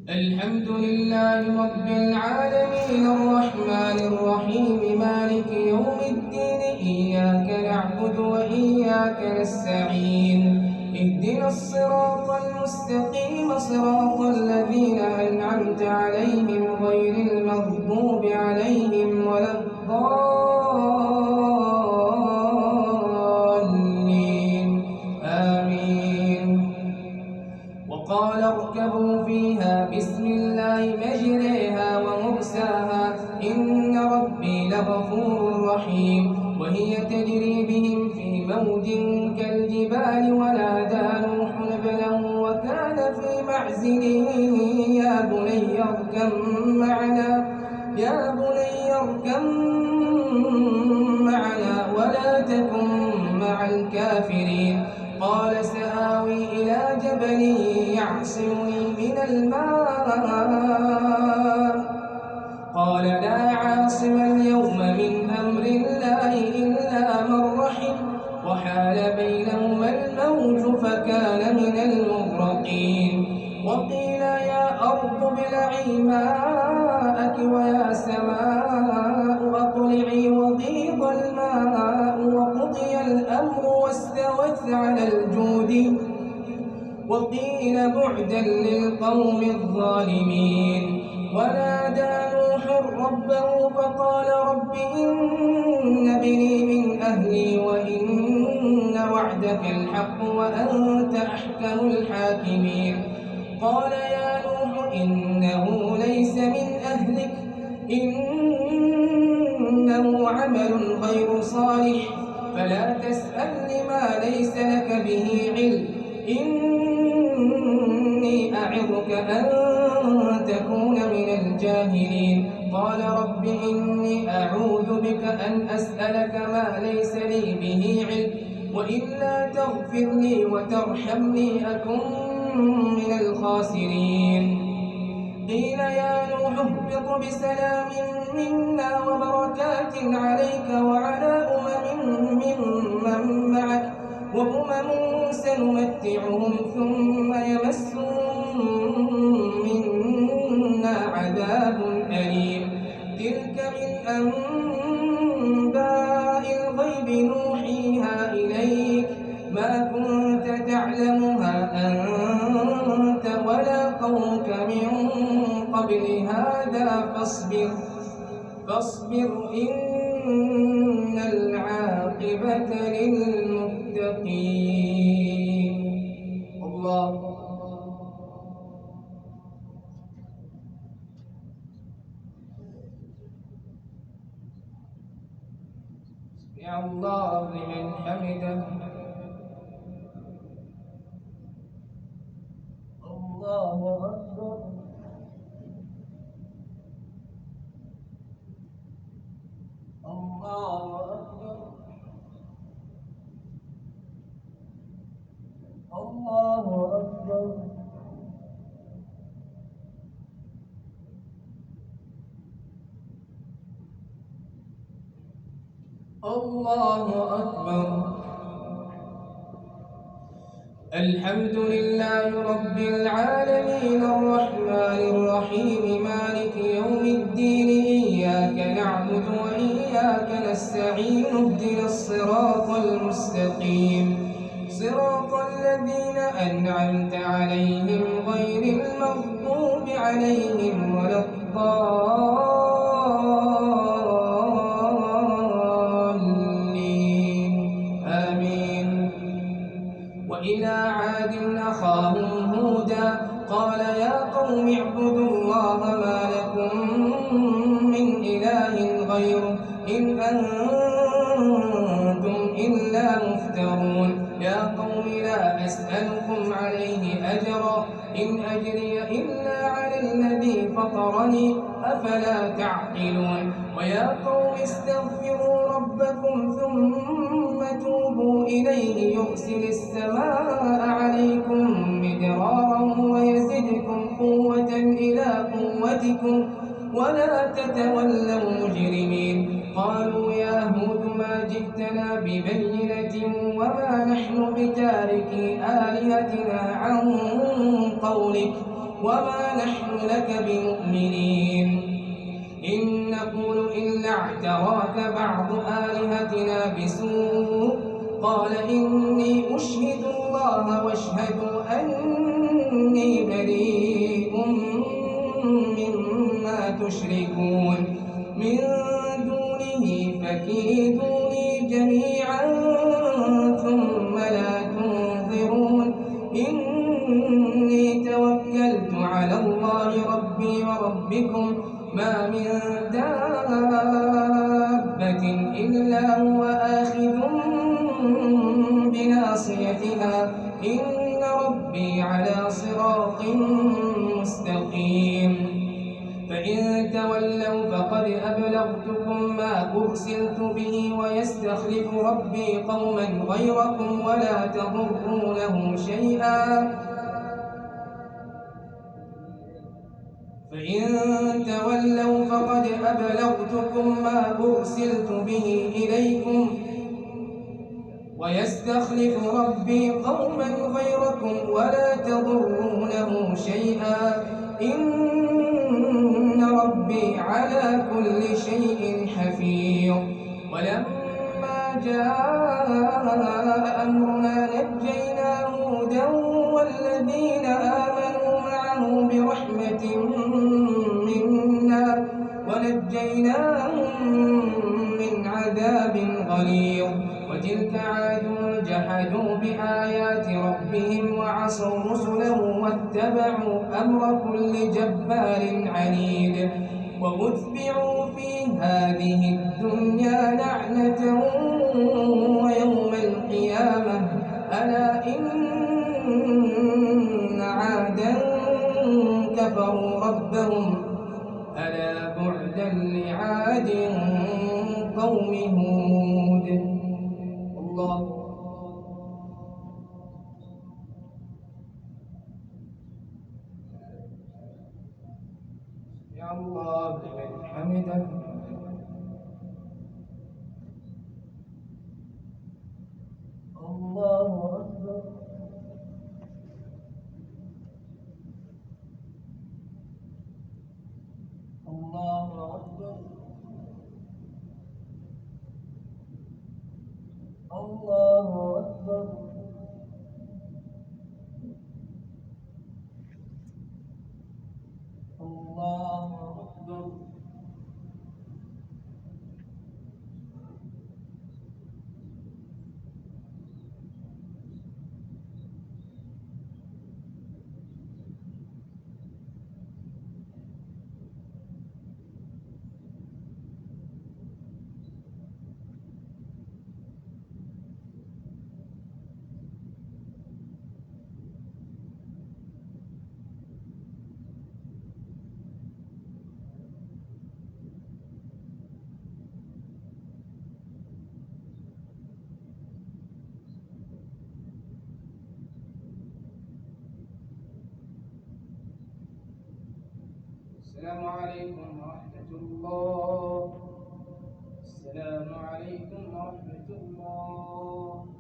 الحمد لله رب العالمين الرحمن الرحيم مالك يوم الدين إياك نعبد وإياك نستعين اهدنا الصراط المستقيم صراط الذين أنعمت عليهم غير المغضوب عليهم ولا الضالين آمين. وقال اركبوا فيها بسم الله مجريها ومرساها إن ربي لغفور رحيم. وهي تجري بهم في موج كالجبال ونادى نوح ابنه وكان في معزل يا بني اركب معنا ولا تكن مع الكافرين. قال سآوي إلى جبل يعصمني من الماء قال لا عاصم اليوم من أمر الله إلا من رحم وحال بينهما الموج فكان من المغرقين. وقيل يا أرض ابلعي ماءك ويا سماء أقلعي وغيض الماء وقضي الأمر واستوت على الجود وقيل بعدا للقوم الظالمين. ونادى نوح ربه فقال رب إن ابني من أهلي وإن وعدك الحق وأنت أحكم الحاكمين. قال يا نوح إنه ليس من أهلك إنه عمل غير صالح فلا تسألني ما ليس لك به علم إني أعظك أن تكون من الجاهلين. قال رب إني أعوذ بك أن أسألك ما ليس لي به علم وإلا تغفر لي وترحمني أكن من الخاسرين. قيل يا نوح اهبط بسلام منا وبركات عليك وعلى ممن معك وأمم سنمتعهم ثم يمسهم منا عذاب أليم. تلك من أنباء الغيب نوحيها إليك ما كنت تعلمها أنت ولا قومك من قبل هذا فاصبر إن العاقبة للمتقين. الله يا الله لمن حمده. الله أكبر. الله أكبر. الله أكبر. الله أكبر. الحمد لله رب العالمين الرحمن الرحيم مالك يوم الدين إياك نعبد وإياك نستعين اهدنا الصراط المستقيم صراط الذين أنعمت عليهم غير المغضوب عليهم ولا الضالين آمين. وإلى عاد أخاهم هودا قال يا قوم اعبدوا الله ما لكم من إله غيره إن أنتم إلا مفترون. يا قوم لا أسألكم عليه أجرا إن أجري إلا على الذي فطرني أفلا تعقلون. ويا قوم استغفروا ربكم ثم توبوا إليه يرسل السماء عليكم مدرارا ويزدكم قوة إلى قوتكم ولا تتولوا مجرمين. قالوا يا هود ما جئتنا ببينة وما نحن بتاركي آلهتنا عن قولك وما نحن لك بمؤمنين إن نقول إلا اعتراك بعض آلهتنا بسوء قال إني أشهد الله واشهدوا أني بريء مما تشركون من دونه فكيدوني جميعا ثم لا تنظرون إني توكلت على الله ربي وربكم ما من دابة إلا هو آخذ بناصيتها إن ربي على صراط مستقيم فإن تولوا فقد أبلغتكم ما أرسلت به ويستخلف ربي قوما غيركم ولا تضرونه شيئا فإن تولوا فقد أبلغتكم ما أرسلت به إليكم ويستخلف ربي قوما غيركم ولا تضرونه شيئا إن ربي على كل شيء حفيظ ولما جاء أمرنا نجينا هودا والذين آمنوا معه برحمة منا ونجيناهم من عذاب غليظ وتلك عاد جحدوا بآيات ربهم وعصوا رسله واتبعوا أمر كل جبار عنيد وأتبعوا في هذه الدنيا لعنة ويوم القيامة ألا إن عادا كفروا ربهم ألا بعدا لعاد قوم هود الله يا الله لمن حمده الله أكبر الله أكبر الله أكبر الله أكبر السلام عليكم ورحمة الله. السلام عليكم ورحمة الله.